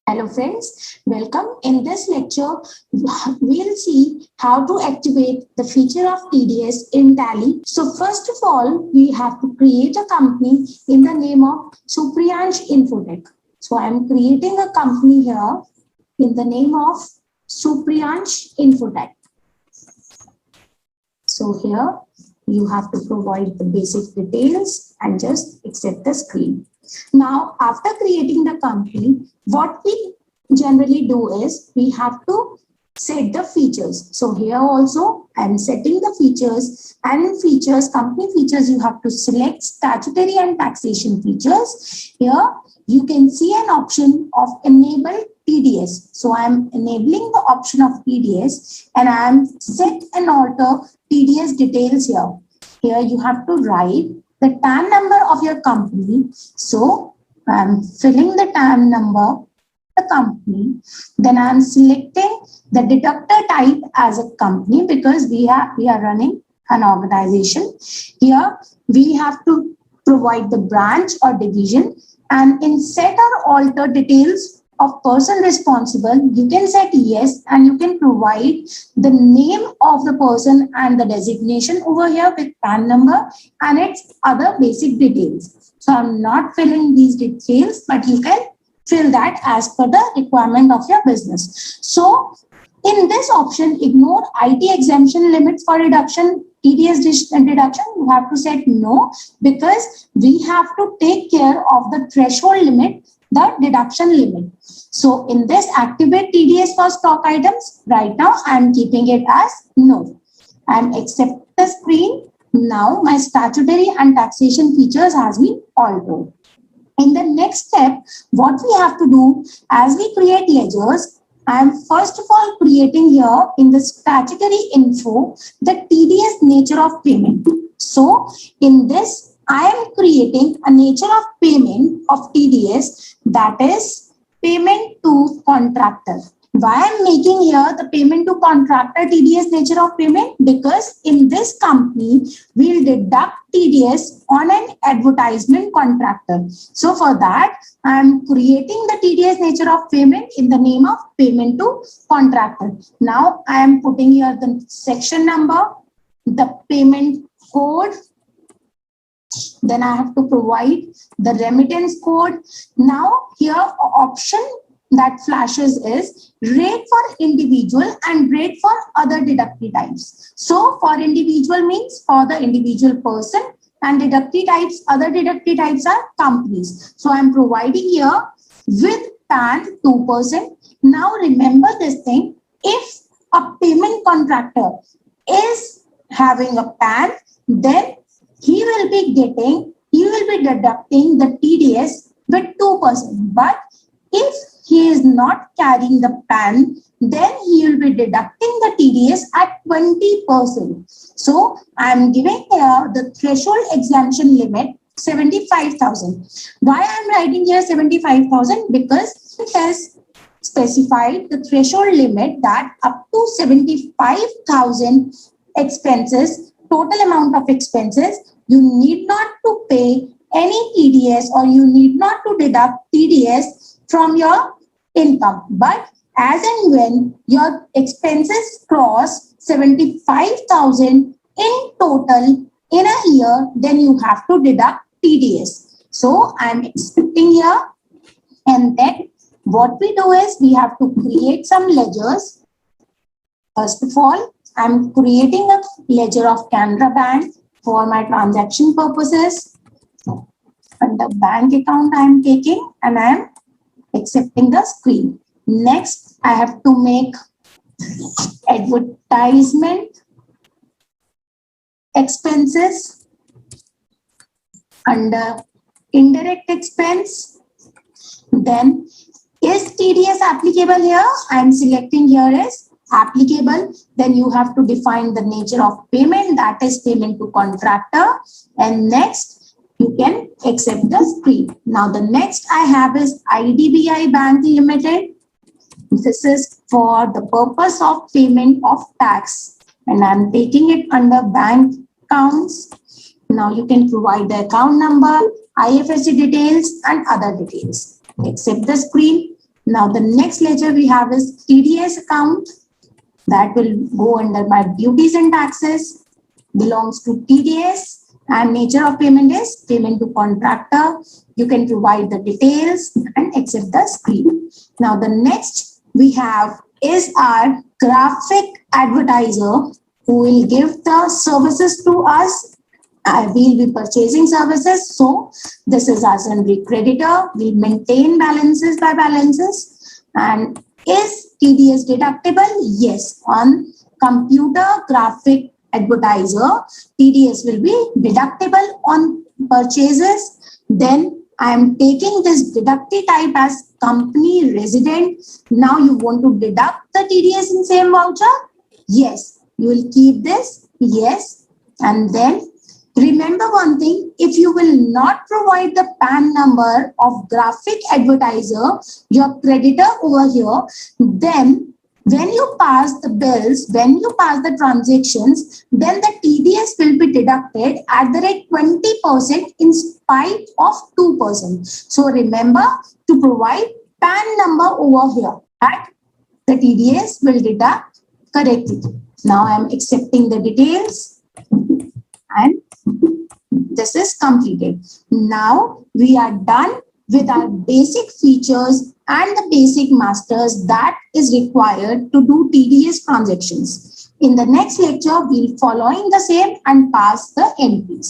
Hello friends, welcome. In this lecture, we'll see how to activate the feature of TDS in Tally. So first of all, we have to create a company in the name of Supriyansh Infotech. So I'm creating a company here in the name of Supriyansh Infotech. So here you have to provide the basic details and just accept the screen. Now, after creating the company, what we generally do is we have to set the features. So here also I'm setting the features, and in features, company features, you have to select statutory and taxation features. Here you can see an option of enable TDS. So I'm enabling the option of TDS and I'm set and alter TDS details here. Here you have to write the TAN number of your company. So I'm filling the TAN number the company. Then I'm selecting the deductor type as a company because we are running an organization. Here we have to provide the branch or division, and in set or alter details of person responsible, you can set yes and you can provide the name of the person and the designation over here with PAN number and its other basic details. So I'm not filling these details, but you can fill that as per the requirement of your business. So in this option, ignore IT exemption limits for reduction, TDS deduction. You have to set no because we have to take care of the threshold limit, the deduction limit. So in this activate TDS for stock items, right now I'm keeping it as no. And accept the screen. Now my statutory and taxation features has been altered. In the next step, what we have to do as we create ledgers, I am first of all creating here in the statutory info the TDS nature of payment. So in this, I am creating a nature of payment of TDS, that is payment to contractor. Why I'm making here the payment to contractor TDS nature of payment? Because in this company, we'll deduct TDS on an advertisement contractor. So for that, I'm creating the TDS nature of payment in the name of payment to contractor. Now I am putting here the section number, the payment code. Then I have to provide the remittance code. Now here option that flashes is rate for individual and rate for other deductee types. So for individual means for the individual person, and deductee types, other deductee types are companies. So I'm providing here with PAN 2%. Now remember this thing, if a payment contractor is having a PAN, then he will be deducting the TDS with 2%. But if he is not carrying the PAN, then he will be deducting the TDS at 20%. So I am giving here the threshold exemption limit 75,000. Why I am writing here 75,000? Because it has specified the threshold limit that up to 75,000 expenses, total amount of expenses, you need not to pay any TDS or you need not to deduct TDS from your income. But as and when your expenses cross 75,000 in total in a year, then you have to deduct TDS. So I'm expecting here, and then what we do is we have to create some ledgers. First of all, I'm creating a ledger of Canara Bank for my transaction purposes. And the bank account I'm taking and I'm accepting the screen. Next, I have to make advertisement expenses under indirect expense. Then is TDS applicable here? I'm selecting here is applicable. Then you have to define the nature of payment, that is payment to contractor. And next, you can accept the screen. Now the next I have is IDBI Bank Limited. This is for the purpose of payment of tax, and I'm taking it under bank accounts. Now you can provide the account number, IFSC details and other details. Accept the screen. Now the next ledger we have is TDS account. That will go under my duties and taxes, belongs to TDS, and nature of payment is payment to contractor. You can provide the details and exit the screen. Now the next we have is our graphic advertiser who will give the services to us. We'll be purchasing services. So this is our sundry creditor. We'll maintain balances by balances. And is TDS deductible? Yes. On computer graphic advertiser, TDS will be deductible on purchases. Then I am taking this deductive type as company resident. Now you want to deduct the TDS in same voucher? Yes. You will keep this? Yes. And then remember one thing, if you will not provide the PAN number of graphic advertiser, your creditor over here, then when you pass the bills, when you pass the transactions, then the TDS will be deducted at the rate 20% in spite of 2%. So remember to provide PAN number over here, that the TDS will deduct correctly. Now I am accepting the details and this is completed. Now we are done with our basic features and the basic masters that is required to do TDS transactions. In the next lecture, we'll following the same and pass the entries.